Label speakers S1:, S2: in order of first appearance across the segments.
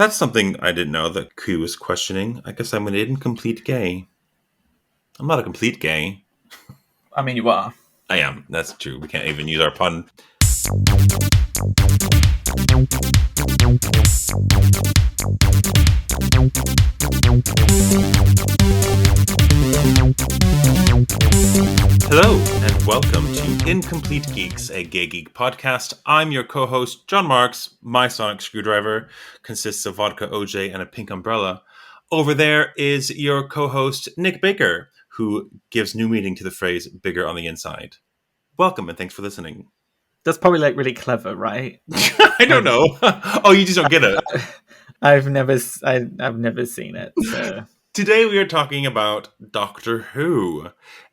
S1: That's something I didn't know that Q was questioning. I guess I'm an incomplete gay. I'm not a complete gay.
S2: I mean, you are.
S1: I am. That's true. We can't even use our pun. Hello, and welcome to Incomplete Geeks, a gay geek podcast. I'm your co-host, John Marks. My sonic screwdriver consists of vodka OJ and a pink umbrella. Over there is your co-host, Nick Baker, who gives new meaning to the phrase bigger on the inside. Welcome, and thanks for listening.
S2: That's probably like really clever, right?
S1: I don't know. Oh, you just don't get it.
S2: I've never seen it. So.
S1: Today we are talking about Doctor Who,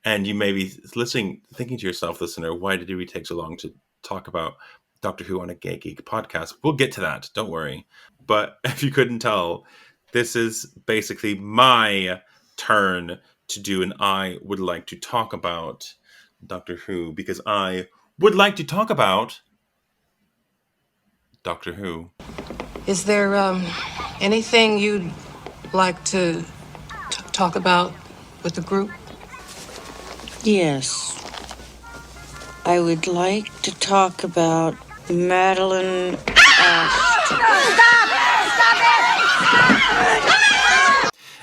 S1: and you may be listening, thinking to yourself, listener, why did we take so long to talk about Doctor Who on a Gay Geek podcast? We'll get to that, don't worry. But if you couldn't tell, this is basically my turn to do an I would like to talk about Doctor Who, because I would like to talk about Doctor Who.
S3: Is there anything you'd like to talk about with the group?
S4: Yes. I would like to talk about Madeline Ashton.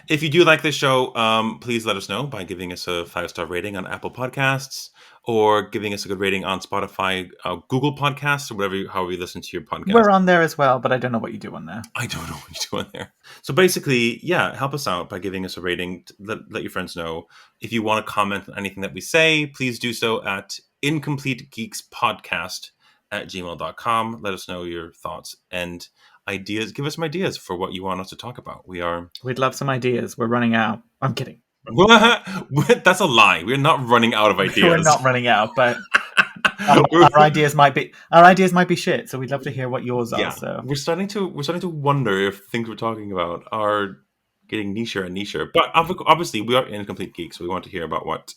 S1: If you do like this show, please let us know by giving us a 5-star rating on Apple Podcasts or giving us a good rating on Spotify, Google Podcasts, or however you listen to your podcast.
S2: We're on there as well, but I don't know what you do on there.
S1: I don't know what you do on there. So basically, yeah, help us out by giving us a rating. Let your friends know. If you want to comment on anything that we say, please do so at incompletegeekspodcast@gmail.com. Let us know your thoughts and ideas. Give us some ideas for what you want us to talk about.
S2: We'd love some ideas. We're running out. I'm kidding.
S1: That's a lie. We're not running out of ideas.
S2: We're not running out, but our ideas might be shit. So we'd love to hear what yours are. So
S1: we're starting to wonder if things we're talking about are getting nicher and nicher. But obviously, we are Incomplete Geeks, so we want to hear about what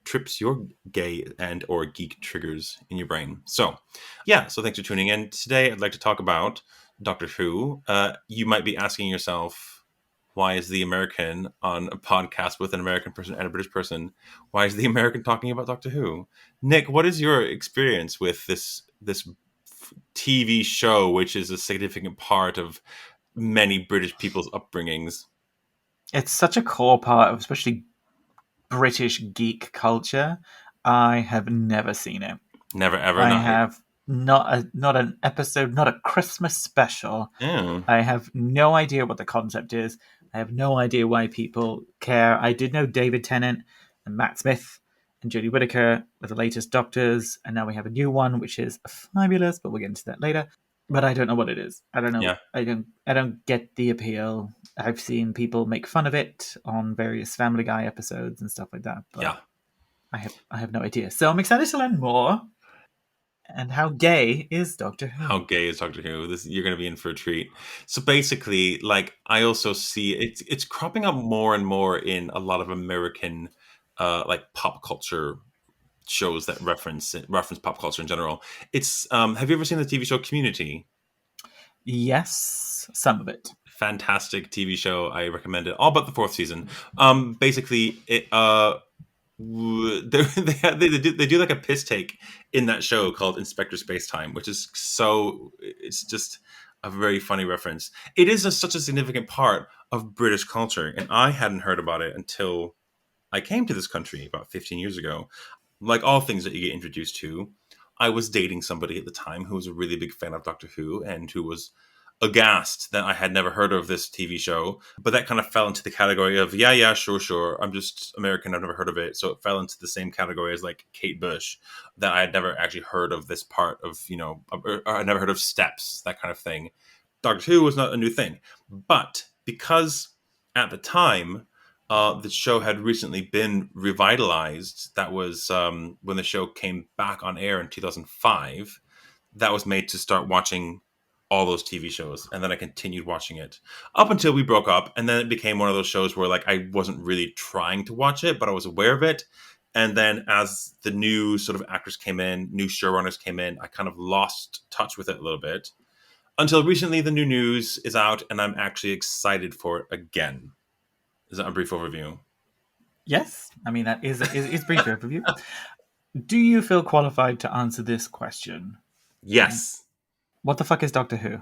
S1: trips your gay and or geek triggers in your brain. So thanks for tuning in. Today I'd like to talk about Doctor Who. You might be asking yourself, why is the American on a podcast with an American person and a British person? Why is the American talking about Doctor Who? Nick, what is your experience with this TV show, which is a significant part of many British people's upbringings?
S2: It's such a core part of especially British geek culture. I have never seen it.
S1: Never ever.
S2: I have not an episode, not a Christmas special. I have no idea what the concept is. I have no idea why people care. I did know David Tennant and Matt Smith and Jodie Whittaker were the latest Doctors, and now we have a new one which is fabulous, but we'll get into that later. But I don't know what it is. I don't know. Yeah. I don't get the appeal. I've seen people make fun of it on various Family Guy episodes and stuff like that. But yeah, I have no idea. So I'm excited to learn more. And how gay is Doctor Who?
S1: How gay is Doctor Who? You're going to be in for a treat. So basically, I also see it's cropping up more and more in a lot of American pop culture shows that reference pop culture in general. It's have you ever seen the TV show Community?
S2: Yes, some of it.
S1: Fantastic TV show. I recommend it. All but the 4th season. Basically, it they do like a piss take in that show called Inspector Spacetime, which is it's just a very funny reference. It is such a significant part of British culture, and I hadn't heard about it until I came to this country about 15 years ago. Like all things that you get introduced to, I was dating somebody at the time who was a really big fan of Doctor Who and who was aghast that I had never heard of this TV show. But that kind of fell into the category of, sure. I'm just American. I've never heard of it. So it fell into the same category as like Kate Bush, that I had never actually heard of this part of, I never heard of Steps, that kind of thing. Doctor Who was not a new thing. But because at the time, the show had recently been revitalized. That was when the show came back on air in 2005. That was made to start watching all those TV shows. And then I continued watching it up until we broke up. And then it became one of those shows where I wasn't really trying to watch it, but I was aware of it. And then as the new sort of actors came in, new showrunners came in, I kind of lost touch with it a little bit. until recently, the new news is out, and I'm actually excited for it again. Is that a brief overview?
S2: Yes, I mean that is brief overview. Do you feel qualified to answer this question?
S1: Yes.
S2: What the fuck is Doctor Who?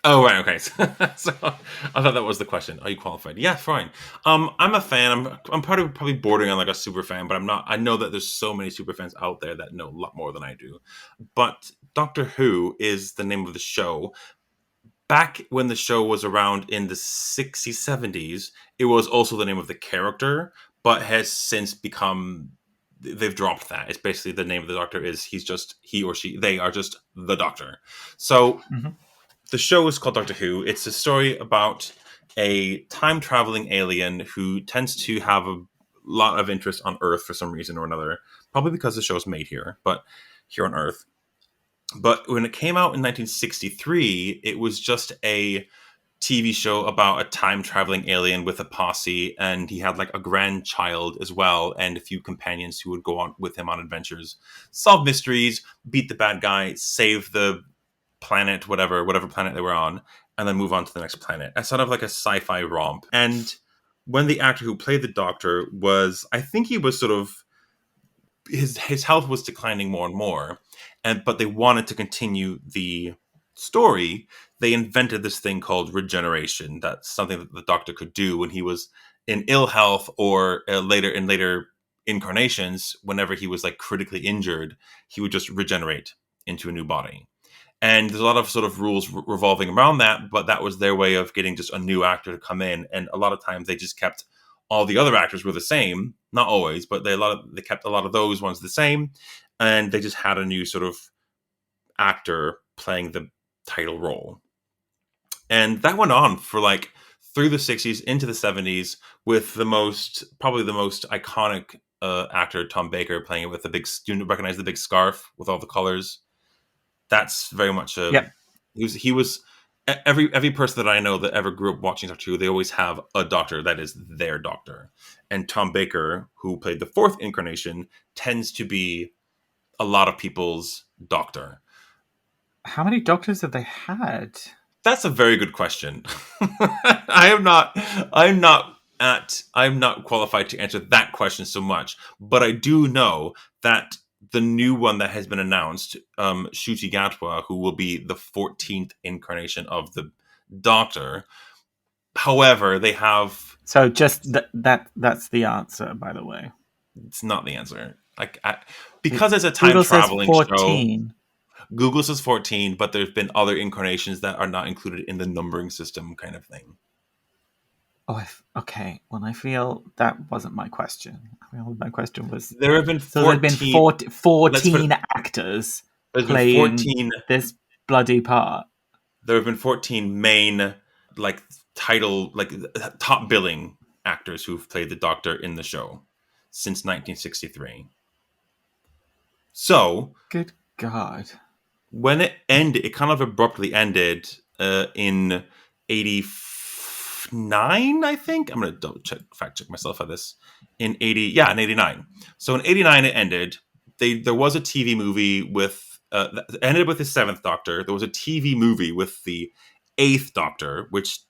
S1: Oh, right, okay. So I thought that was the question. Are you qualified? Yeah, fine. I'm a fan. I'm probably bordering on like a super fan, but I'm not. I know that there's so many super fans out there that know a lot more than I do. But Doctor Who is the name of the show. Back when the show was around in the 60s, 70s, it was also the name of the character, but has since become, they've dropped that. It's basically the name of the Doctor is he or she, they are just the Doctor. So the show is called Doctor Who. It's a story about a time traveling alien who tends to have a lot of interest on Earth for some reason or another, probably because the show is made here, but here on Earth. But when it came out in 1963, it was just a TV show about a time traveling alien with a posse, and he had like a grandchild as well, and a few companions who would go on with him on adventures, solve mysteries, beat the bad guy, save the planet, whatever planet they were on, and then move on to the next planet. As sort of like a sci-fi romp. And when the actor who played the Doctor was, I think he was sort of, his health was declining more and more, but they wanted to continue the story. They invented this thing called regeneration. That's something that the Doctor could do when he was in ill health, or later incarnations. Whenever he was like critically injured, he would just regenerate into a new body. And there's a lot of sort of rules revolving around that, but that was their way of getting just a new actor to come in. And a lot of times they just kept all the other actors were the same, not always, but they kept a lot of those ones the same, and they just had a new sort of actor playing the title role. And that went on for like through the 60s into the 70s, with probably the most iconic actor, Tom Baker, playing it with the big, you recognize the big scarf with all the colors. That's very much a,
S2: Yep.
S1: He was every person that I know that ever grew up watching Doctor Who, they always have a doctor that is their doctor. And Tom Baker, who played the fourth incarnation, tends to be a lot of people's doctor.
S2: How many doctors have they had?
S1: That's a very good question. I'm not qualified to answer that question so much, but I do know that the new one that has been announced, Ncuti Gatwa, who will be the 14th incarnation of the Doctor. However, they have...
S2: So just that's the answer, by the way.
S1: It's not the answer. Because it's a time traveling show. Google says 14, but there's been other incarnations that are not included in the numbering system kind of thing.
S2: Oh, okay. Well, I feel that wasn't my question. My question was...
S1: There have been 14...
S2: So there have been 14 actors playing 14, this bloody part.
S1: There have been 14 main, top billing actors who've played the Doctor in the show since 1963. So... Good
S2: God.
S1: When it ended, it kind of abruptly ended in 89, I think. I'm going to fact check myself on this. In 89. So in 89 it ended. There was a TV movie with it ended with the 7th Doctor. There was a TV movie with the 8th Doctor, which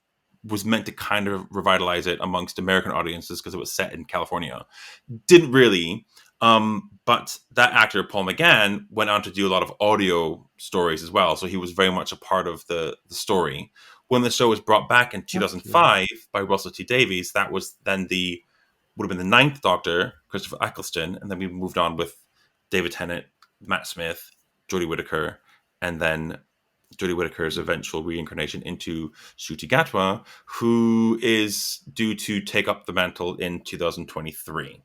S1: was meant to kind of revitalize it amongst American audiences because it was set in California. Didn't really. But that actor, Paul McGann, went on to do a lot of audio stories as well. So he was very much a part of the story. When the show was brought back in 2005 by Russell T Davies, that was then would have been the 9th Doctor, Christopher Eccleston. And then we moved on with David Tennant, Matt Smith, Jodie Whittaker, and then Jodie Whittaker's eventual reincarnation into Ncuti Gatwa, who is due to take up the mantle in 2023.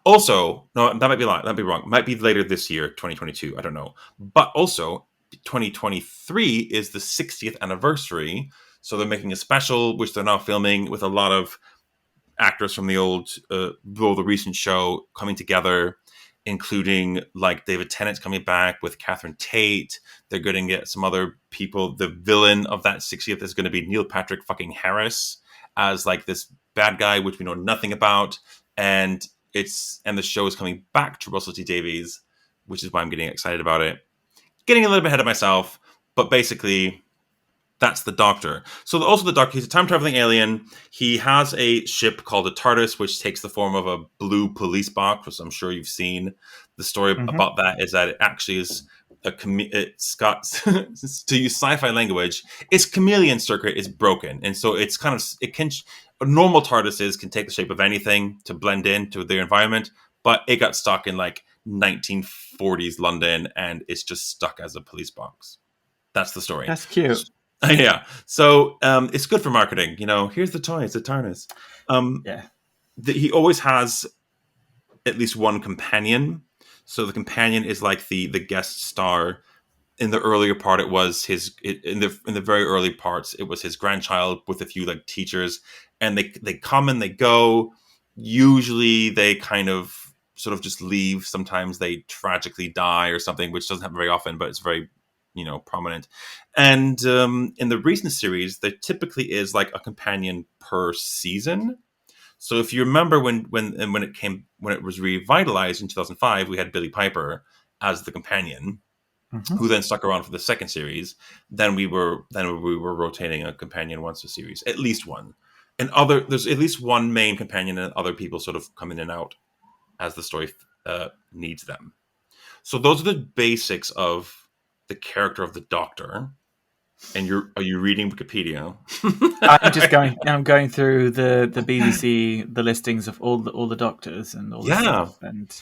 S1: Also, no, that might be wrong. It might be later this year, 2022. I don't know. But also, 2023 is the 60th anniversary. So they're making a special, which they're now filming with a lot of actors from the recent show coming together, including like David Tennant's coming back with Catherine Tate. They're going to get some other people. The villain of that 60th is going to be Neil Patrick fucking Harris as like this bad guy, which we know nothing about. And the show is coming back to Russell T Davies, which is why I'm getting excited about it. Getting a little bit ahead of myself, But basically, that's the Doctor. So also the Doctor, he's a time-traveling alien. He has a ship called a Tardis, which takes the form of a blue police box, which I'm sure you've seen. The story about that is that it actually is it's got, to use sci-fi language, its chameleon circuit is broken. And so it's kind of, normal TARDISes can take the shape of anything to blend into their environment, but it got stuck in like 1940s London, and it's just stuck as a police box. That's the story.
S2: That's cute.
S1: Yeah. So it's good for marketing. Here's the toy. It's a TARDIS. He always has at least one companion. So the companion is like the guest star. In the earlier part, it was in the very early parts, it was his grandchild with a few like teachers, and they come and they go. Usually they kind of sort of just leave. Sometimes they tragically die or something, which doesn't happen very often, but it's very prominent. And in the recent series, there typically is like a companion per season. So if you remember when it was revitalized in 2005, we had Billie Piper as the companion, who then stuck around for the second series. Then we were rotating a companion once a series, at least one. And there's at least one main companion, and other people sort of come in and out as the story needs them. So those are the basics of the character of the Doctor. And are you reading Wikipedia?
S2: I'm going through the BBC, the listings of all the Doctors and all this stuff. And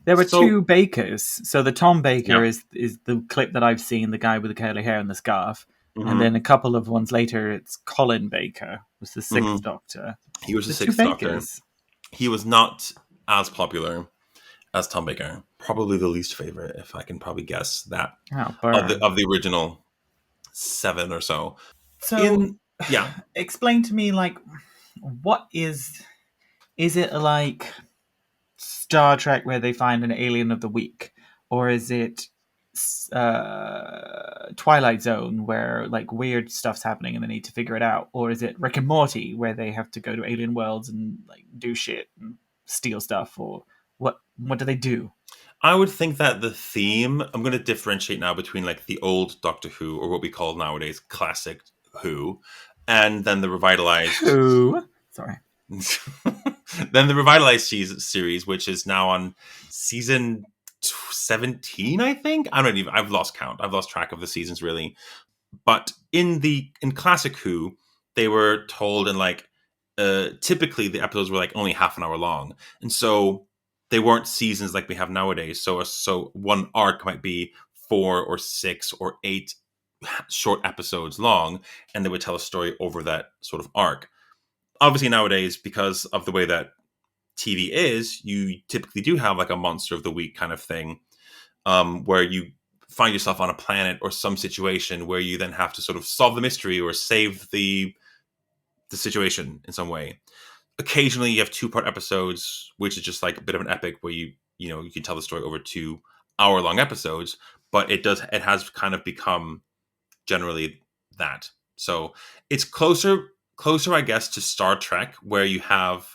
S2: there were two Bakers. So the Tom Baker is the clip that I've seen, the guy with the curly hair and the scarf. And then a couple of ones later, it's Colin Baker, was the sixth Doctor.
S1: He was the sixth Doctor. He was not as popular as Tom Baker. Probably the least favorite, if I can probably guess that, of the original 7 or so.
S2: So, explain to me, like, what is it like Star Trek where they find an alien of the week? Or is it Twilight Zone where, like, weird stuff's happening and they need to figure it out? Or is it Rick and Morty where they have to go to alien worlds and, like, do shit and steal stuff? Or what do they do?
S1: I would think that the theme, I'm going to differentiate now between like the old Doctor Who, or what we call nowadays classic Who, and then the revitalized
S2: Who. Sorry.
S1: Then the revitalized series, which is now on season 17, I think. I've lost count. I've lost track of the seasons really. But in classic Who, they were told in like typically the episodes were like only half an hour long, and so they weren't seasons like we have nowadays. So one arc might be 4 or 6 or 8 short episodes long, and they would tell a story over that sort of arc. Obviously nowadays, because of the way that TV is, you typically do have like a monster of the week kind of thing, where you find yourself on a planet or some situation where you then have to sort of solve the mystery or save the situation in some way. Occasionally you have 2-part episodes, which is just like a bit of an epic where you can tell the story over 2 hour-long episodes, but it has kind of become generally that. So it's closer, I guess, to Star Trek, where you have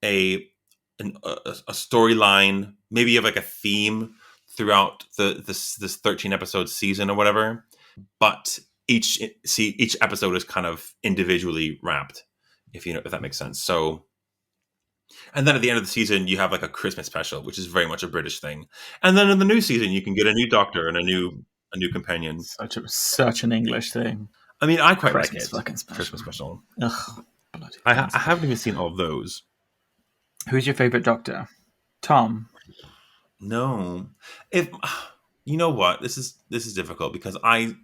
S1: a storyline, maybe you have like a theme throughout this 13 episode season or whatever, but each episode is kind of individually wrapped, if that makes sense. So, and then at the end of the season, you have like a Christmas special, which is very much a British thing. And then in the new season, you can get a new Doctor and a new companion.
S2: Such an English thing.
S1: I mean, I quite like
S2: it.
S1: Christmas special.
S2: Ugh, bloody
S1: I haven't even seen all of those.
S2: Who's your favorite Doctor? Tom?
S1: No. If you know what, this is difficult because I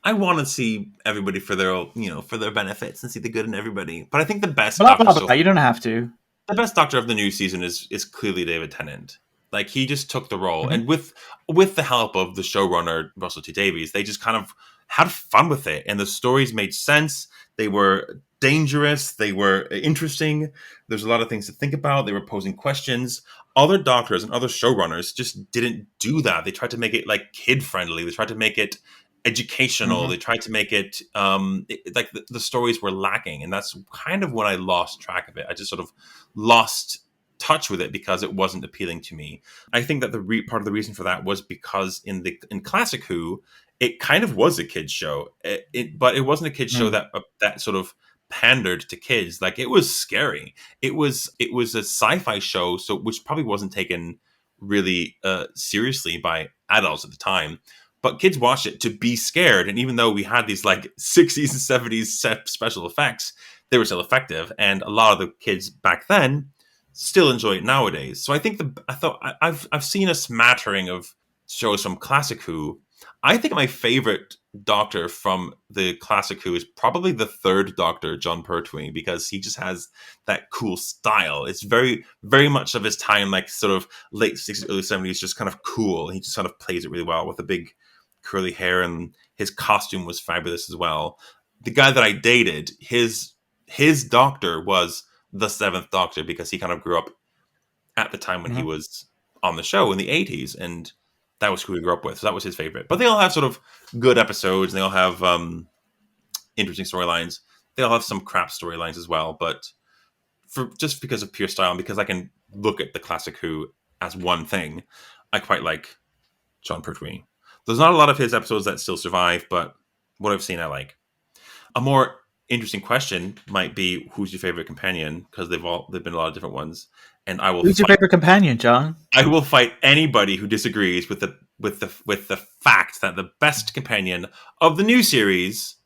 S1: want to see everybody for their for their benefits and see the good in everybody. But I think the best
S2: you don't have to.
S1: The best Doctor of the new season is clearly David Tennant. Like, he just took the role, and with the help of the showrunner Russell T Davies, they just kind of had fun with it, and the stories made sense. They were dangerous. They were interesting. There's a lot of things to think about. They were posing questions. Other doctors and other showrunners just didn't do that. They tried to make it like kid friendly. They tried to make it educational. They tried to make it like the stories were lacking, and that's kind of when I lost track of it. I just sort of lost touch with it because it wasn't appealing to me. I think that part of the reason for that was because in Classic Who, it kind of was a kids show, but it wasn't a kids show that sort of pandered to kids. Like, it was scary. It was a sci-fi show, so which probably wasn't taken really seriously by adults at the time. But kids watched it to be scared, and even though we had these like 60s and 70s special effects, they were still effective, and a lot of the kids back then still enjoy it nowadays. So I think I've seen a smattering of shows from Classic Who. I think my favorite Doctor from the Classic Who is probably the third Doctor, Jon Pertwee, because he just has that cool style. It's very, very much of his time, like sort of late 60s, early 70s, just kind of cool. He just sort of plays it really well with the big curly hair, and his costume was fabulous as well. The guy that I dated, his Doctor was the seventh Doctor, because he kind of grew up at the time when he was on the show in the 80s, and that was who he grew up with. So that was his favorite. But they all have sort of good episodes, and they all have interesting storylines. They all have some crap storylines as well. But just because of pure style, and because I can look at the Classic Who as one thing, I quite like Jon Pertwee. There's not a lot of his episodes that still survive, but what I've seen, I like. A more interesting question might be, who's your favorite companion? Because they've been a lot of different ones, and I will.
S2: Who's your favorite companion, John?
S1: I will fight anybody who disagrees with the fact that the best companion of the new series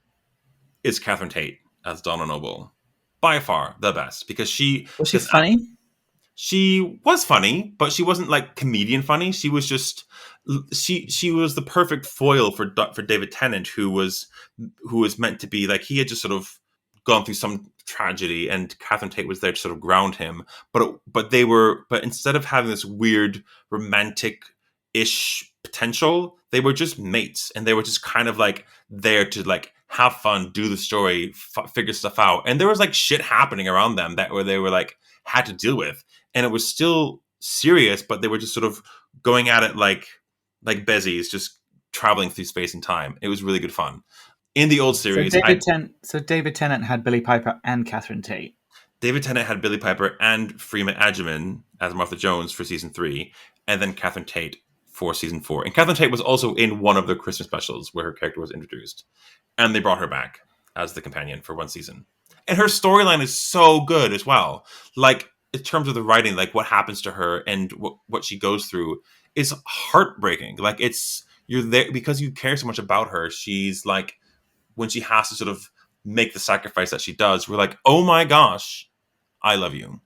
S1: is Catherine Tate as Donna Noble, by far the best, because
S2: was she funny.
S1: She was funny, but she wasn't like comedian funny. She was just she was the perfect foil for David Tennant, who was meant to be like, he had just sort of gone through some tragedy, and Catherine Tate was there to sort of ground him. But instead of having this weird romantic-ish potential, they were just mates, and they were just kind of like there to like have fun, do the story, figure stuff out. And there was like shit happening around them they were like had to deal with, and it was still serious, but they were just sort of going at it like bezies, just traveling through space and time. It was really good fun. In the old series,
S2: so David Tennant had Billie Piper and Catherine Tate.
S1: David Tennant had Billie Piper and Freema Agyeman as Martha Jones for season 3, and then Catherine Tate for season 4. And Catherine Tate was also in one of the Christmas specials where her character was introduced, and they brought her back as the companion for one season. And her storyline is so good as well. Like, in terms of the writing, like what happens to her and what she goes through is heartbreaking. Like, you're there because you care so much about her. She's like, when she has to sort of make the sacrifice that she does, we're like, oh my gosh, I love you.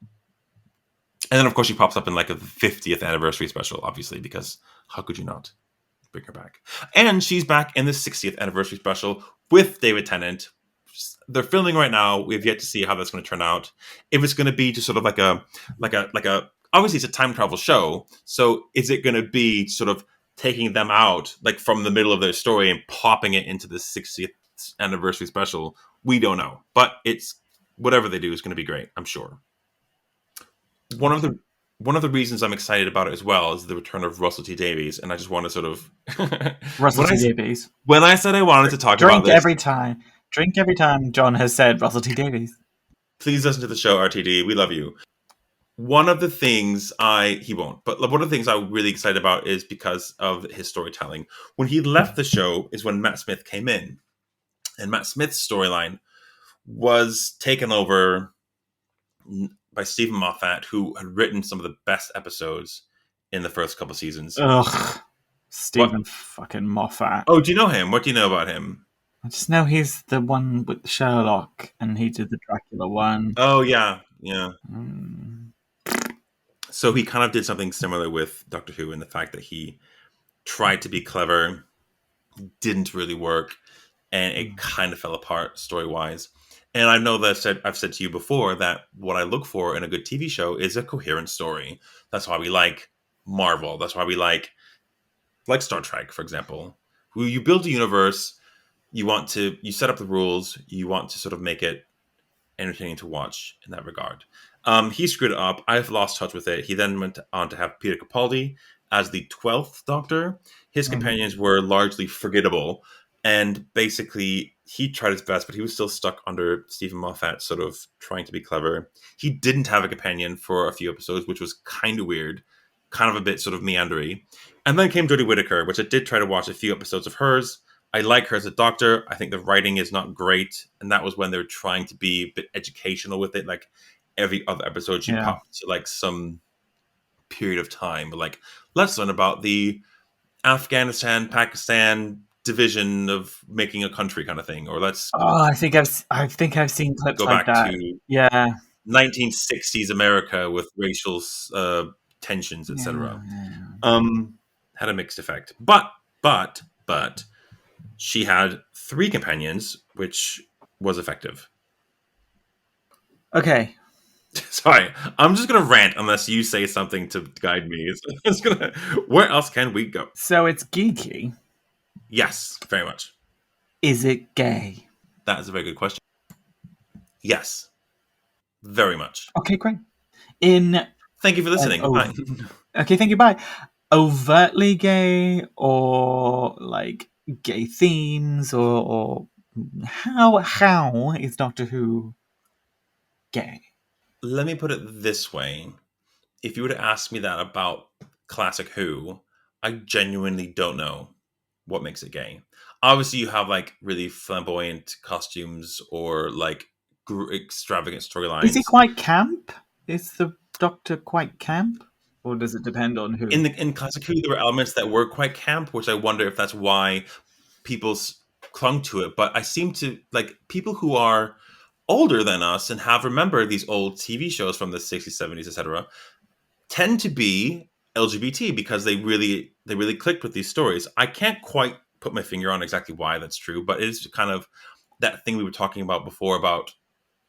S1: And then, of course, she pops up in like a 50th anniversary special, obviously, because how could you not bring her back? And she's back in the 60th anniversary special with David Tennant. They're filming right now. We've yet to see how that's going to turn out. If it's going to be just sort of like a obviously it's a time travel show. So is it going to be sort of taking them out like from the middle of their story and popping it into the 60th anniversary special? We don't know, but it's whatever they do is going to be great, I'm sure. One of the reasons I'm excited about it as well is the return of Russell T Davies, and I just want to sort of
S2: Russell T Davies.
S1: When I said I wanted to talk about this,
S2: Drink every time John has said Russell T Davies.
S1: Please listen to the show, RTD. We love you. One of the things he won't, but one of the things I'm really excited about is because of his storytelling. When he left the show is when Matt Smith came in, and Matt Smith's storyline was taken over by Stephen Moffat, who had written some of the best episodes in the first couple seasons.
S2: Ugh, Stephen fucking Moffat.
S1: Oh, do you know him? What do you know about him?
S2: I just know he's the one with Sherlock, and he did the Dracula one.
S1: Oh, yeah. So he kind of did something similar with Doctor Who in the fact that he tried to be clever, didn't really work, and it kind of fell apart story-wise. And I know that I've said to you before that what I look for in a good TV show is a coherent story. That's why we like Marvel. That's why we like Star Trek, for example. You build a universe, you set up the rules, you want to sort of make it entertaining to watch in that regard. He screwed it up. I've lost touch with it. He then went on to have Peter Capaldi as the 12th Doctor. His companions were largely forgettable. And basically, he tried his best, but he was still stuck under Stephen Moffat, sort of trying to be clever. He didn't have a companion for a few episodes, which was kind of weird, kind of a bit sort of meandery. And then came Jodie Whittaker, which I did try to watch a few episodes of hers. I like her as a doctor. I think the writing is not great. And that was when they were trying to be a bit educational with it. Like every other episode, she popped to like some period of time. But like, let's learn about the Afghanistan, Pakistan division of making a country kind of thing. Or let's
S2: I think I've seen clips
S1: go
S2: like
S1: back
S2: that.
S1: to
S2: Yeah.
S1: 1960s America with racial tensions, etc. Had a mixed effect. But she had 3 companions, which was effective.
S2: Okay.
S1: Sorry, I'm just gonna rant unless you say something to guide me. Where else can we go?
S2: So it's geeky.
S1: Yes, very much.
S2: Is it gay?
S1: That is a very good question. Yes, very much.
S2: Okay, great.
S1: Thank you for listening. Bye.
S2: Okay, thank you. Bye. Overtly gay, or like gay themes, or how is Doctor Who gay?
S1: Let me put it this way. If you were to ask me that about classic Who, I genuinely don't know what makes it gay. Obviously, you have like really flamboyant costumes or like extravagant storylines.
S2: Is he quite camp? Is the Doctor quite camp? Or does it depend on who?
S1: In classic Who, there were elements that were quite camp, which I wonder if that's why people clung to it. But I seem to like people who are older than us and have remembered these old TV shows from the 60s, 70s, etc., tend to be LGBT because they really clicked with these stories. I can't quite put my finger on exactly why that's true, but it is kind of that thing we were talking about before about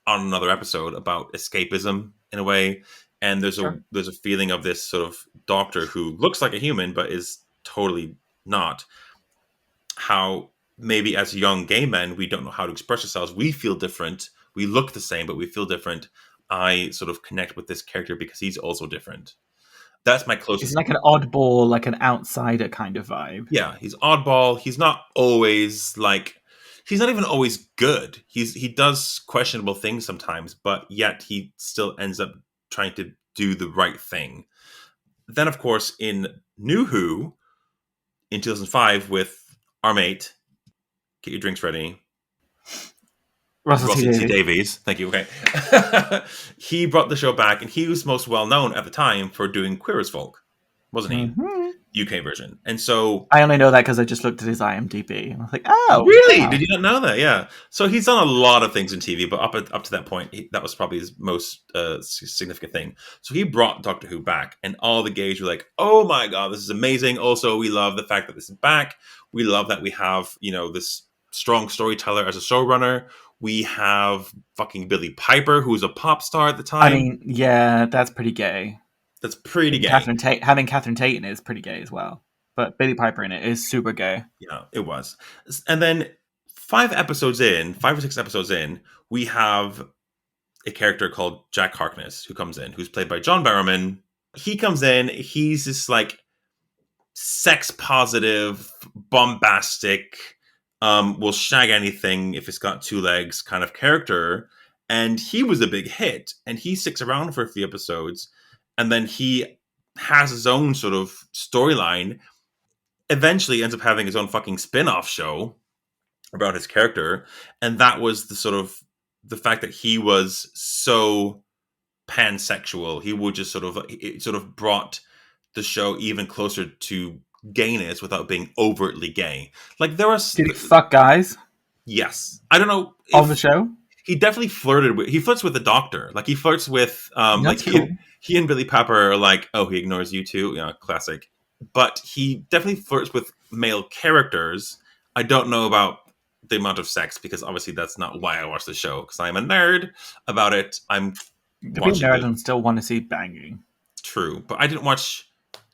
S1: on another episode about escapism in a way. And there's a feeling of this sort of doctor who looks like a human but is totally not. How maybe as young gay men we don't know how to express ourselves. We feel different. We look the same, but we feel different. I sort of connect with this character because he's also different. That's my closest.
S2: It's like an oddball, like an outsider kind of vibe.
S1: Yeah, he's oddball. He's not always like. He's not even always good. He does questionable things sometimes, but yet he still ends up trying to do the right thing. Then, of course, in New Who, in 2005, with our mate, get your drinks ready. Russell T. Davies. Thank you. Okay. He brought the show back, and he was most well known at the time for doing Queer as Folk, wasn't he? Mm-hmm. UK version. And so
S2: I only know that because I just looked at his IMDb and I was like, oh,
S1: really?
S2: wow.
S1: Did you not know that? Yeah. So he's done a lot of things in TV, but up to that point, that was probably his most significant thing. So he brought Doctor Who back, and all the gays were like, "Oh my god, this is amazing!" Also, we love the fact that this is back. We love that we have this strong storyteller as a showrunner. We have fucking Billie Piper, who was a pop star at the time.
S2: I mean, yeah, that's pretty gay.
S1: That's pretty gay.
S2: Having Catherine Tate in it is pretty gay as well. But Billie Piper in it is super gay.
S1: Yeah, it was. And then 5 or 6 episodes in, we have a character called Jack Harkness who comes in, who's played by John Barrowman. He comes in, he's this like sex positive, bombastic, will shag anything if it's got 2 legs kind of character. And he was a big hit, and he sticks around for a few episodes. And then he has his own sort of storyline, eventually ends up having his own fucking spin-off show about his character. And that was the sort of the fact that he was so pansexual. He would just it sort of brought the show even closer to gayness without being overtly gay. Like there was.
S2: Did he fuck guys?
S1: Yes. I don't know.
S2: On the show?
S1: He definitely flirts with the doctor. Like he flirts with, like cool. He and Billie Piper are like, oh, he ignores you too. Yeah, classic. But he definitely flirts with male characters. I don't know about the amount of sex because obviously that's not why I watch the show because I'm a nerd about it. I'm
S2: watching nerd and still want to see banging.
S1: True, but I didn't watch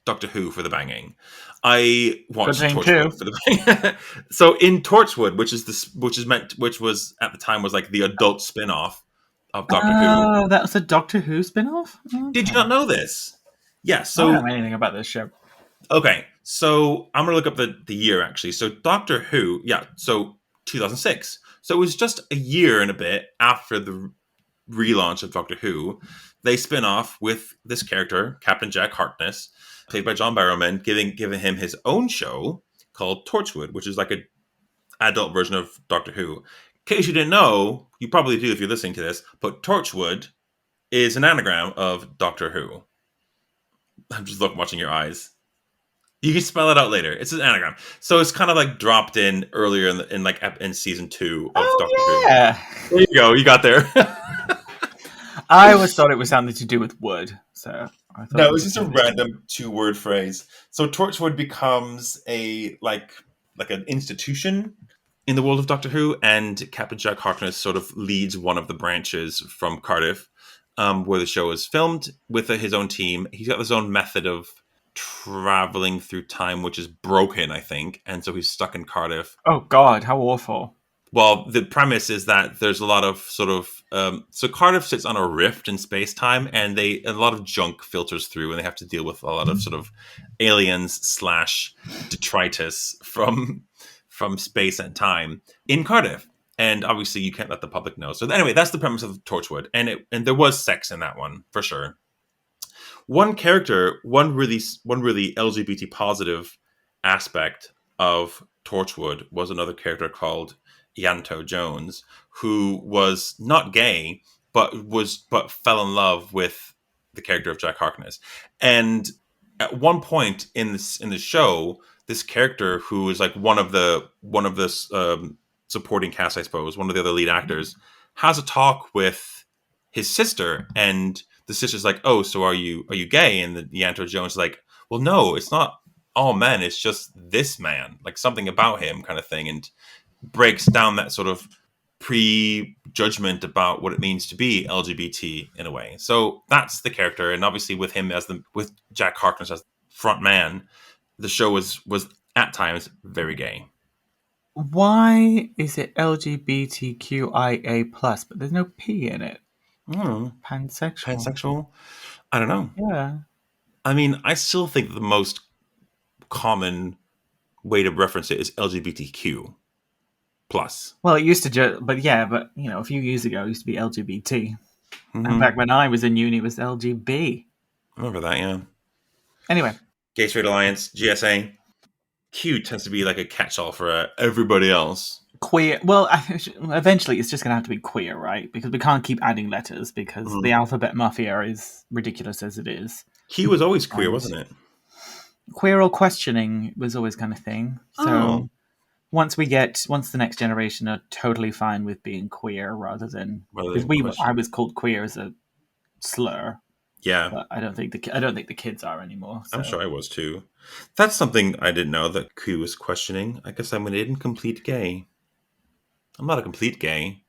S1: Doctor Who for the banging. I watched Torchwood for the banging. So in Torchwood, which was at the time was like the adult spin-off of Doctor Who.
S2: Oh, that was a Doctor Who spin-off?
S1: Okay. Did you not know this? Yes. Yeah,
S2: so I don't know anything about this show.
S1: Okay, So I'm going to look up the year, actually. So Doctor Who, yeah, so 2006. So it was just a year and a bit after the relaunch of Doctor Who. They spin off with this character, Captain Jack Harkness, played by John Barrowman, giving him his own show called Torchwood, which is like an adult version of Doctor Who. In case you didn't know, you probably do if you're listening to this, but Torchwood is an anagram of Doctor Who. I'm just watching your eyes. You can spell it out later. It's an anagram, so it's kind of like dropped in earlier in season 2 of Doctor Who. There you go. You got there.
S2: I always thought it was something to do with wood. So I thought
S1: no, it's just a random 2-word phrase. So Torchwood becomes a like an institution in the world of Doctor Who, and Captain Jack Harkness sort of leads one of the branches from Cardiff, where the show is filmed with his own team. He's got his own method of traveling through time, which is broken, I think, and so he's stuck in Cardiff.
S2: Oh God, how awful!
S1: Well, the premise is that there's a lot of sort of so Cardiff sits on a rift in space time, and a lot of junk filters through, and they have to deal with a lot of sort of aliens / detritus from space and time in Cardiff. And obviously, you can't let the public know. So anyway, that's the premise of Torchwood, and there was sex in that one for sure. One character, one really LGBT positive aspect of Torchwood was another character called Ianto Jones, who was not gay, but fell in love with the character of Jack Harkness. And at one point in the show, this character, who is like one of the supporting cast, I suppose, one of the other lead actors, has a talk with his sister, and the sister's like, "Oh, so are you gay?" And the Ianto Jones is like, "Well, no, it's not all men. It's just this man, like something about him, kind of thing," and breaks down that sort of prejudgment about what it means to be LGBT in a way. So that's the character, and obviously with him with Jack Harkness as front man, the show was at times very gay.
S2: Why is it LGBTQIA+, but there's no P in it?
S1: Pansexual? I don't know.
S2: Yeah.
S1: I mean, I still think the most common way to reference it is LGBTQ+.
S2: Well, it used to but a few years ago, it used to be LGBT. Mm-hmm. And back when I was in uni, it was LGB.
S1: I remember that, yeah.
S2: Anyway.
S1: Gay Straight Alliance, GSA. Q tends to be like a catch-all for everybody else.
S2: Queer. Well, eventually it's just going to have to be queer, right? Because we can't keep adding letters because the alphabet mafia is ridiculous as it is.
S1: Q was always queer, wasn't it?
S2: Queer or questioning was always kind of thing. So once the next generation are totally fine with being queer rather than I was called queer as a slur.
S1: Yeah,
S2: but I don't think the kids are anymore. So.
S1: I'm sure I was too. That's something I didn't know that Q was questioning. I guess I'm an incomplete gay. I'm not a complete gay.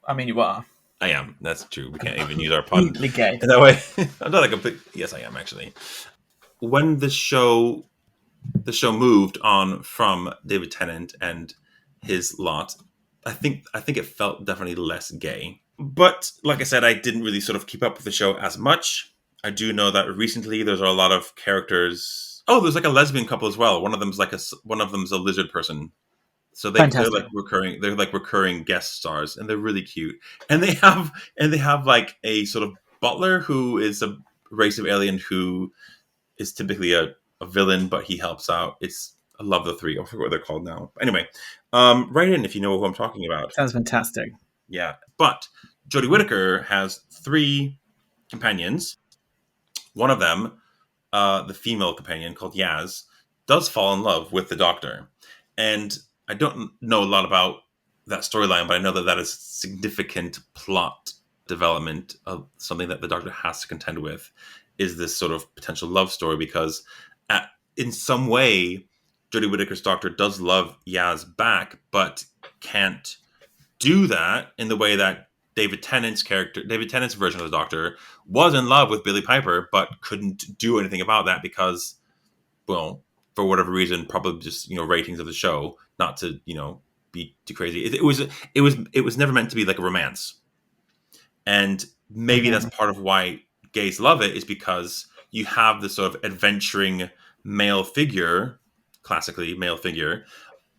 S2: I mean, you are.
S1: I am. That's true. We can't even use our pun
S2: completely gay
S1: in that way. I'm not a complete. Yes, I am actually. When the show moved on from David Tennant and his lot, I think it felt definitely less gay. But like I said, I didn't really sort of keep up with the show as much. I do know that recently there's a lot of characters. Oh, there's like a lesbian couple as well. One of them's a lizard person. So they're like recurring guest stars, and they're really cute. And they have like a sort of butler who is a race of alien who is typically a villain, but he helps out. I love the three. I forget what they're called now. Anyway, write in if you know who I'm talking about.
S2: Sounds fantastic.
S1: Yeah, but Jodie Whittaker has 3 companions. One of them, the female companion called Yaz, does fall in love with the Doctor. And I don't know a lot about that storyline, but I know that is significant plot development of something that the Doctor has to contend with, is this sort of potential love story, because in some way, Jodie Whittaker's Doctor does love Yaz back, but can't do that in the way that David Tennant's version of the Doctor was in love with Billie Piper, but couldn't do anything about that because, well, for whatever reason, probably just ratings of the show, not to be too crazy. It was never meant to be like a romance, and maybe that's part of why gays love it, is because you have this sort of adventuring male figure, classically male figure,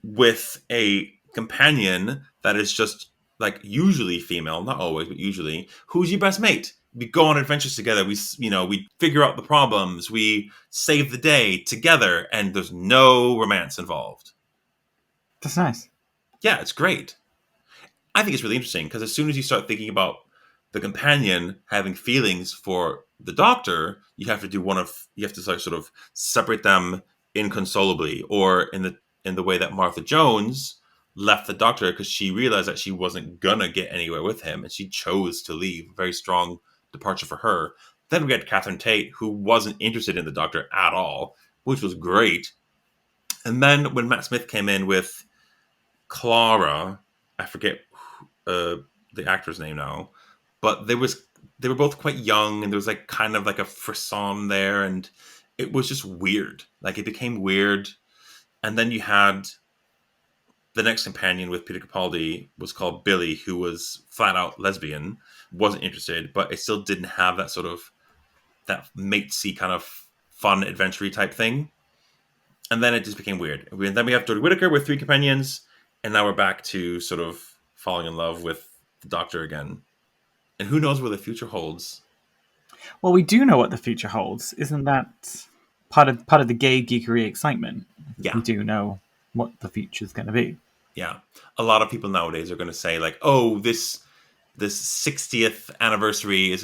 S1: with a companion that is just like usually female, not always, but usually, who's your best mate. We go on adventures together. We figure out the problems. We save the day together, and there's no romance involved.
S2: That's nice.
S1: Yeah, it's great. I think it's really interesting because as soon as you start thinking about the companion having feelings for the doctor, you have to sort of separate them inconsolably, or in the way that Martha Jones left the doctor because she realized that she wasn't gonna get anywhere with him and she chose to leave. Very strong departure for her. Then we had Catherine Tate, who wasn't interested in the doctor at all, which was great. And then when Matt Smith came in with Clara, I forget the actor's name now, but they were both quite young, and there was like kind of like a frisson there, and it was just weird. Like it became weird, and then you had the next companion with Peter Capaldi was called Billy, who was flat out lesbian, wasn't interested, but it still didn't have that sort of that matesy kind of fun adventure type thing. And then it just became weird. And then we have Jodie Whittaker with 3 companions, and now we're back to sort of falling in love with the Doctor again. And who knows what the future holds?
S2: Well, we do know what the future holds. Isn't that part of the gay geekery excitement?
S1: Yeah.
S2: We do know what the future's going to be.
S1: Yeah. A lot of people nowadays are going to say like, oh, this 60th anniversary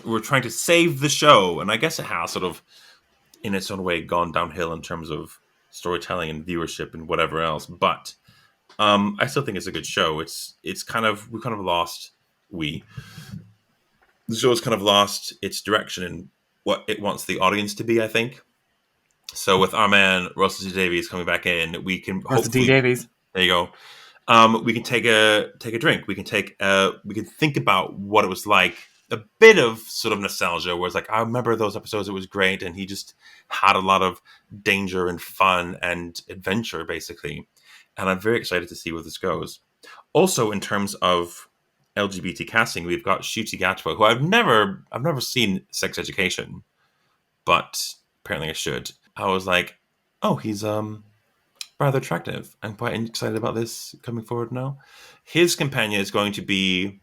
S1: we're trying to save the show. And I guess it has sort of in its own way gone downhill in terms of storytelling and viewership and whatever else. But I still think it's a good show. The show has kind of lost its direction in what it wants the audience to be, I think. So with our man Russell T Davies coming back in, we can
S2: Russell T Davies.
S1: There you go. We can take a drink. We can think about what it was like. A bit of sort of nostalgia, where it's like, I remember those episodes. It was great, and he just had a lot of danger and fun and adventure, basically. And I'm very excited to see where this goes. Also, in terms of LGBT casting, we've got Ncuti Gatwa, who I've never seen Sex Education, but apparently I should. I was like, oh, he's rather attractive. I'm quite excited about this coming forward now. His companion is going to be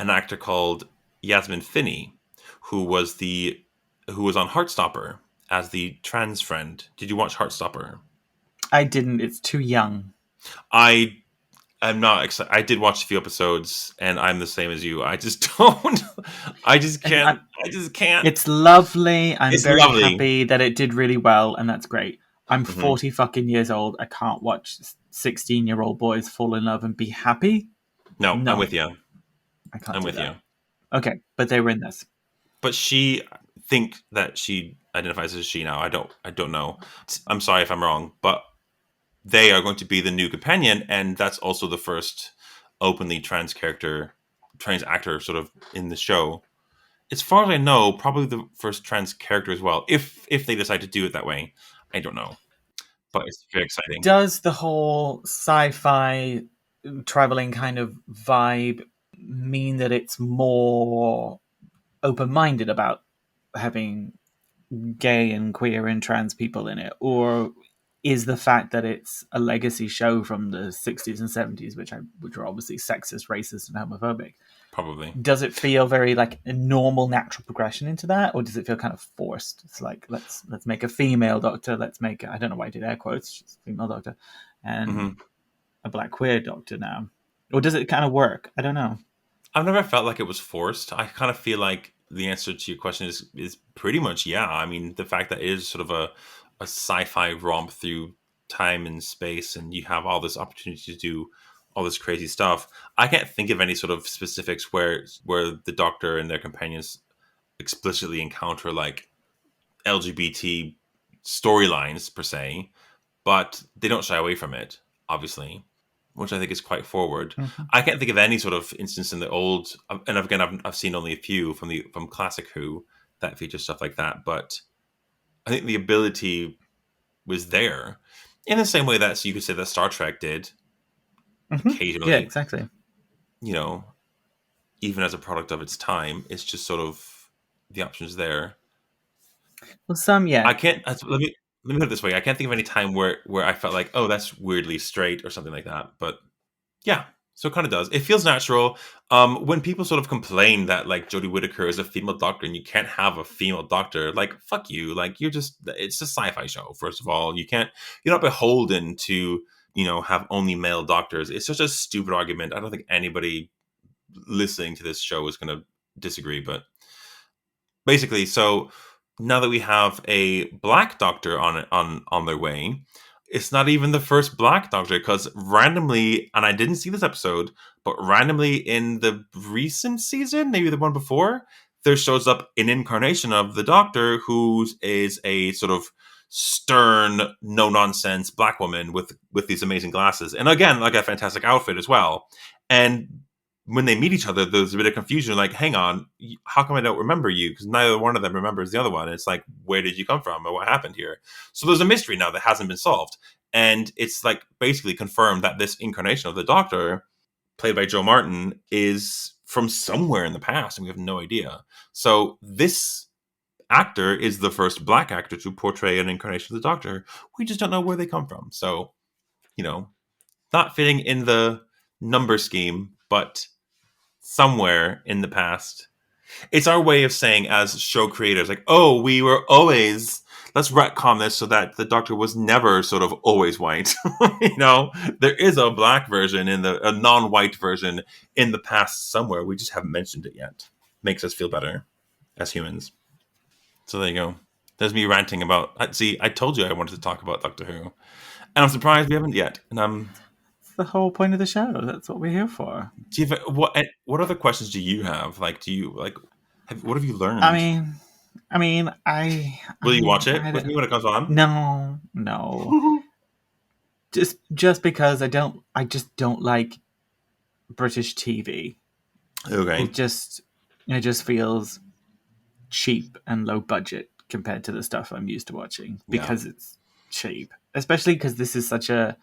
S1: an actor called Yasmin Finney, who was on Heartstopper as the trans friend. Did you watch Heartstopper?
S2: I didn't. It's too young.
S1: I'm not excited. I did watch a few episodes, and I'm the same as you. I just don't. I just can't. I just can't.
S2: It's lovely. I'm very happy that it did really well, and that's great. I'm 40 fucking years old. I can't watch 16-year-old boys fall in love and be happy.
S1: No, I'm with you.
S2: I can't.
S1: I'm with you.
S2: Okay, but they were in this.
S1: But she think that she identifies as she now. I don't know. I'm sorry if I'm wrong, but they are going to be the new companion, and that's also the first openly trans actor sort of in the show. As far as I know, probably the first trans character as well. If they decide to do it that way, I don't know. But it's very exciting.
S2: Does the whole sci-fi traveling kind of vibe mean that it's more open-minded about having gay and queer and trans people in it, or is the fact that it's a legacy show from the 60s and 70s, which are obviously sexist, racist, and homophobic?
S1: Probably.
S2: Does it feel very like a normal, natural progression into that, or does it feel kind of forced? It's like let's make a female doctor, I don't know why I did air quotes, just female doctor, and a black queer doctor now, or does it kind of work? I don't know.
S1: I've never felt like it was forced. I kind of feel like the answer to your question is pretty much yeah. I mean, the fact that it is sort of a sci-fi romp through time and space, and you have all this opportunity to do all this crazy stuff. I can't think of any sort of specifics where the Doctor and their companions explicitly encounter like LGBT storylines per se, but they don't shy away from it, obviously, which I think is quite forward. I can't think of any sort of instance in the old, and again, I've seen only a few from classic Who that feature stuff like that, but I think the ability was there in the same way that you could say that Star Trek did occasionally.
S2: Yeah, exactly.
S1: You know, even as a product of its time, it's just sort of the options there.
S2: Well, some, yeah.
S1: I can't. Let me put it this way. I can't think of any time where I felt like, oh, that's weirdly straight or something like that. But yeah, so it kind of does. It feels natural. When people sort of complain that like Jodie Whittaker is a female doctor and you can't have a female doctor, like fuck you. Like it's a sci-fi show. First of all, you're not beholden to have only male doctors. It's such a stupid argument. I don't think anybody listening to this show is going to disagree, but basically, so now that we have a black doctor on their way, it's not even the first black doctor because randomly, and I didn't see this episode, but randomly in the recent season, maybe the one before, there shows up an incarnation of the doctor who is a sort of stern, no nonsense black woman with these amazing glasses, and again, like a fantastic outfit as well. And when they meet each other, there's a bit of confusion. Like, hang on, how come I don't remember you? Because neither one of them remembers the other one. And it's like, where did you come from? Or what happened here? So there's a mystery now that hasn't been solved. And it's like basically confirmed that this incarnation of the Doctor, played by Joe Martin, is from somewhere in the past, and we have no idea. So this actor is the first black actor to portray an incarnation of the Doctor. We just don't know where they come from. So, not fitting in the number scheme, but somewhere in the past. It's our way of saying, as show creators, like, oh, we were always, let's retcon this so that the Doctor was never sort of always white. There is a black version a non-white version in the past somewhere. We just haven't mentioned it yet. Makes us feel better as humans. So there you go. There's me ranting about, see, I told you I wanted to talk about Doctor Who. And I'm surprised we haven't yet. And
S2: the whole point of the show. That's what we're here for.
S1: Do you have, what other questions do you have? Like, what have you learned? Will you watch it with me when it comes on?
S2: No. just because I just don't like British TV.
S1: Okay.
S2: It just feels cheap and low budget compared to the stuff I'm used to watching because it's cheap, especially because this is such a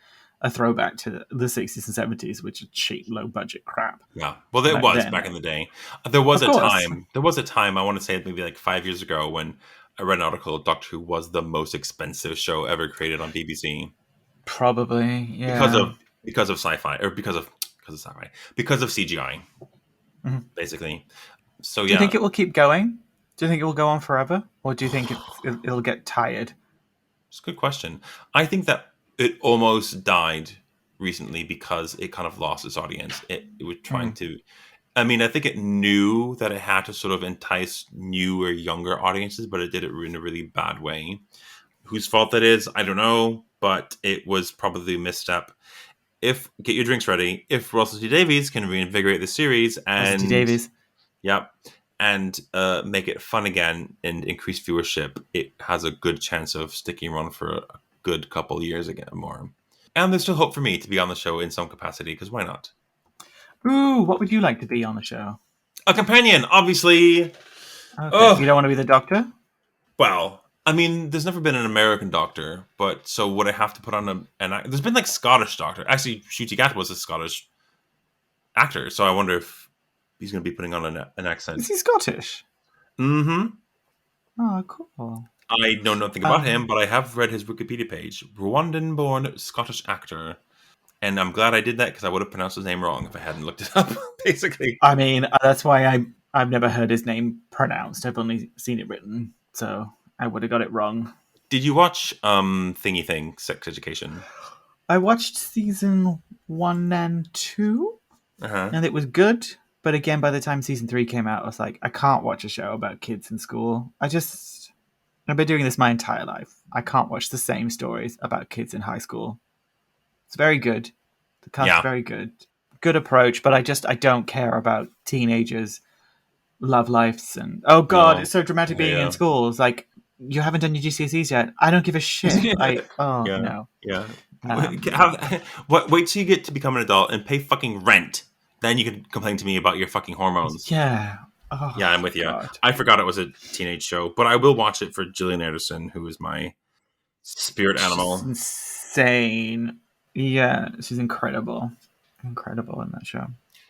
S2: throwback to the 60s and 70s, which are cheap, low budget crap.
S1: Yeah. Well, there was back in the day. There was a time, I want to say maybe like 5 years ago, when I read an article, Doctor Who was the most expensive show ever created on BBC.
S2: Probably, yeah.
S1: Because of sci-fi, or because of CGI, basically. So yeah.
S2: Do you think it will keep going? Do you think it will go on forever? Or do you think it'll get tired?
S1: It's a good question. I think that it almost died recently because it kind of lost its audience. It was trying to... I mean, I think it knew that it had to sort of entice newer, younger audiences, but it did it in a really bad way. Whose fault that is, I don't know, but it was probably a misstep. Get your drinks ready. If Russell T Davies can reinvigorate the series and...
S2: Russell T Davies.
S1: Yep. And make it fun again and increase viewership, it has a good chance of sticking around for a good couple years again more. And there's still hope for me to be on the show in some capacity, because why not?
S2: Ooh, what would you like to be on the show?
S1: A companion, obviously.
S2: Okay. You don't want to be the Doctor?
S1: Well, I mean, there's never been an American Doctor, but so would I have to put on there's been like Scottish Doctor. Actually, Ncuti Gatwa was a Scottish actor, so I wonder if he's going to be putting on an accent.
S2: Is he Scottish?
S1: Mm-hmm.
S2: Oh, cool.
S1: I know nothing about him, but I have read his Wikipedia page. Rwandan-born Scottish actor. And I'm glad I did that, because I would have pronounced his name wrong if I hadn't looked it up, basically.
S2: I mean, that's why I've never heard his name pronounced. I've only seen it written, so I would have got it wrong.
S1: Did you watch Thingy Thing, Sex Education?
S2: I watched season 1 and 2, and it was good. But again, by the time season 3 came out, I was like, I can't watch a show about kids in school. I've been doing this my entire life. I can't watch the same stories about kids in high school. It's very good. The cast is very good. Good approach, but I don't care about teenagers' love lives and it's so dramatic being in school. It's like, you haven't done your GCSEs yet. I don't give a shit. No.
S1: Yeah. Wait till you get to become an adult and pay fucking rent. Then you can complain to me about your fucking hormones.
S2: Yeah.
S1: Oh, yeah, I'm with you. God. I forgot it was a teenage show, but I will watch it for Gillian Anderson, who is my spirit animal.
S2: She's insane. Yeah, she's incredible. Incredible in that show.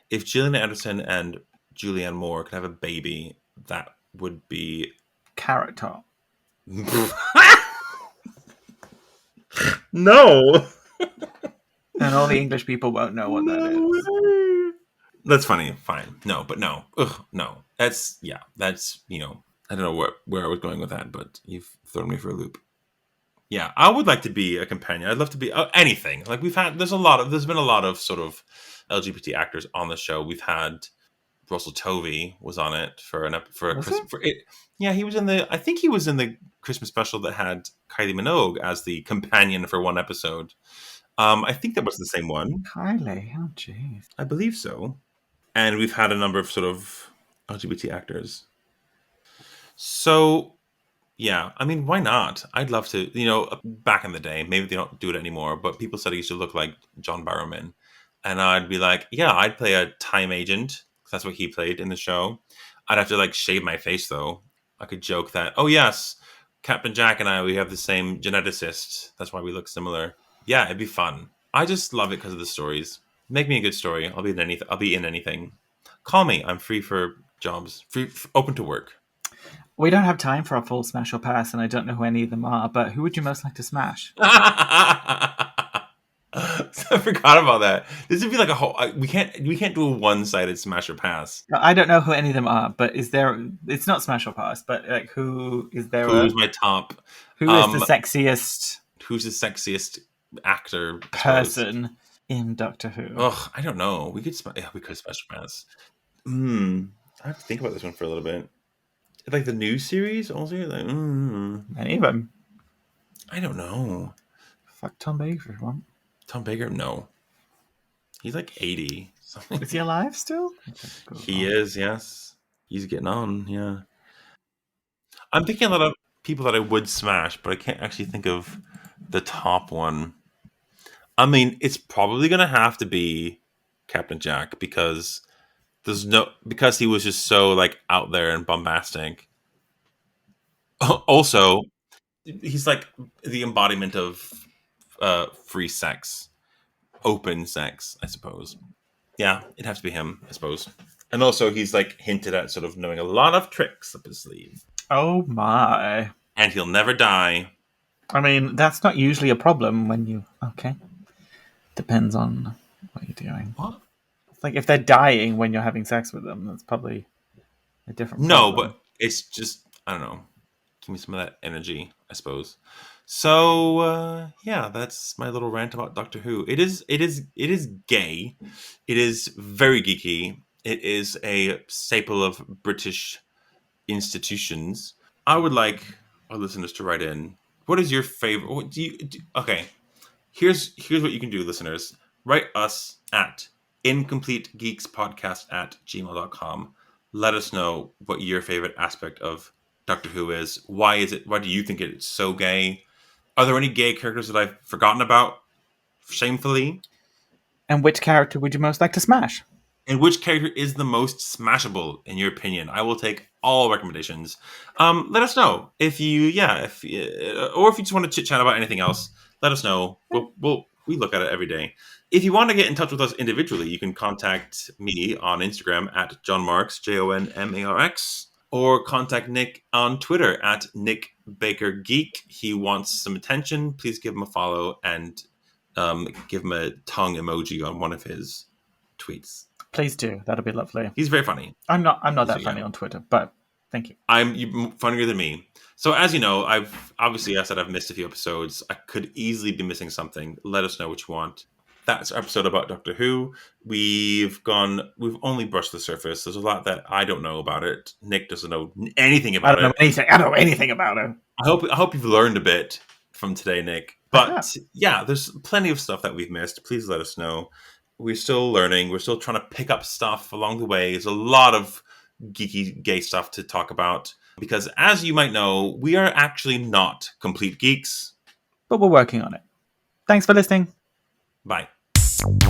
S1: If Gillian Anderson and Julianne Moore could have a baby, that would be...
S2: Carrot Top.
S1: No.
S2: And all the English people won't know what that is.
S1: That's funny. Fine. No, but no. Ugh, no. That's, I don't know where I was going with that, but you've thrown me for a loop. Yeah, I would like to be a companion. I'd love to be anything. Like there's been a lot of sort of LGBT actors on the show. We've had Russell Tovey was on it for it. Yeah, he was I think he was in the Christmas special that had Kylie Minogue as the companion for one episode. I think that was the same one.
S2: Kylie, oh jeez.
S1: I believe so. And we've had a number of sort of LGBT actors. So, yeah, I mean, why not? I'd love to, back in the day, maybe they don't do it anymore, but people said I used to look like John Barrowman. And I'd be like, yeah, I'd play a time agent. That's what he played in the show. I'd have to shave my face though. I could joke that, oh yes, Captain Jack and I, we have the same geneticist. That's why we look similar. Yeah, it'd be fun. I just love it because of the stories. Make me a good story. I'll be in anything. Call me. I'm free for jobs. Open to work.
S2: We don't have time for a full smash or pass, and I don't know who any of them are. But who would you most like to smash?
S1: I forgot about that. This would be like a whole. We can't do a one-sided smash or pass.
S2: I don't know who any of them are, but is there? It's not smash or pass, but who is there?
S1: Who's my top?
S2: Who is the sexiest?
S1: Who's the sexiest actor
S2: person in Doctor Who?
S1: Oh, I don't know. We could smash or pass. I have to think about this one for a little bit. Like the new series, also.
S2: Any of them?
S1: I don't know.
S2: Fuck Tom Baker, if you want.
S1: Tom Baker? No. He's 80.
S2: Is he alive still?
S1: He is, yes. He's getting on, yeah. I'm thinking a lot of people that I would smash, but I can't actually think of the top one. I mean, it's probably going to have to be Captain Jack because he was just so out there and bombastic. Also, he's the embodiment of free sex, open sex, I suppose. Yeah, it'd have to be him, I suppose. And also, he's hinted at sort of knowing a lot of tricks up his sleeve.
S2: Oh my!
S1: And he'll never die.
S2: I mean, that's not usually a problem when you. Okay, depends on what you're doing.
S1: What?
S2: It's if they're dying when you're having sex with them, that's probably a different.
S1: No,
S2: problem.
S1: but it's just I don't know. Give me some of that energy, I suppose. So yeah, that's my little rant about Doctor Who. It is gay. It is very geeky. It is a staple of British institutions. I would like our listeners to write in. What is your favorite? What do you? Okay, here's what you can do, listeners. Write us at incompletegeekspodcast@gmail.com. Let us know what your favorite aspect of Doctor Who is. Why do you think it's so gay? Are there any gay characters that I've forgotten about, shamefully?
S2: And which character would you most like to smash?
S1: And which character is the most smashable, in your opinion? I will take all recommendations. Let us know or if you just want to chit chat about anything else. Let us know. We look at it every day. If you want to get in touch with us individually, you can contact me on Instagram at JonMarks, JONMARX. Or contact Nick on Twitter at NickBakerGeek. He wants some attention. Please give him a follow and give him a tongue emoji on one of his tweets.
S2: Please do. That'll be lovely.
S1: He's very funny.
S2: I'm not that funny on Twitter, but thank you.
S1: You're funnier than me. So as you know, I've missed a few episodes. I could easily be missing something. Let us know what you want. That's our episode about Doctor Who. We've only brushed the surface. There's a lot that I don't know about it. Nick doesn't know anything about it.
S2: I don't know anything about it.
S1: I hope you've learned a bit from today, Nick. But yeah, there's plenty of stuff that we've missed. Please let us know. We're still learning. We're still trying to pick up stuff along the way. There's a lot of geeky gay stuff to talk about. Because as you might know, we are actually not complete geeks.
S2: But we're working on it. Thanks for listening.
S1: Bye.
S5: Thank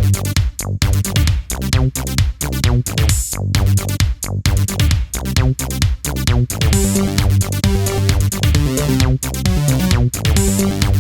S5: you.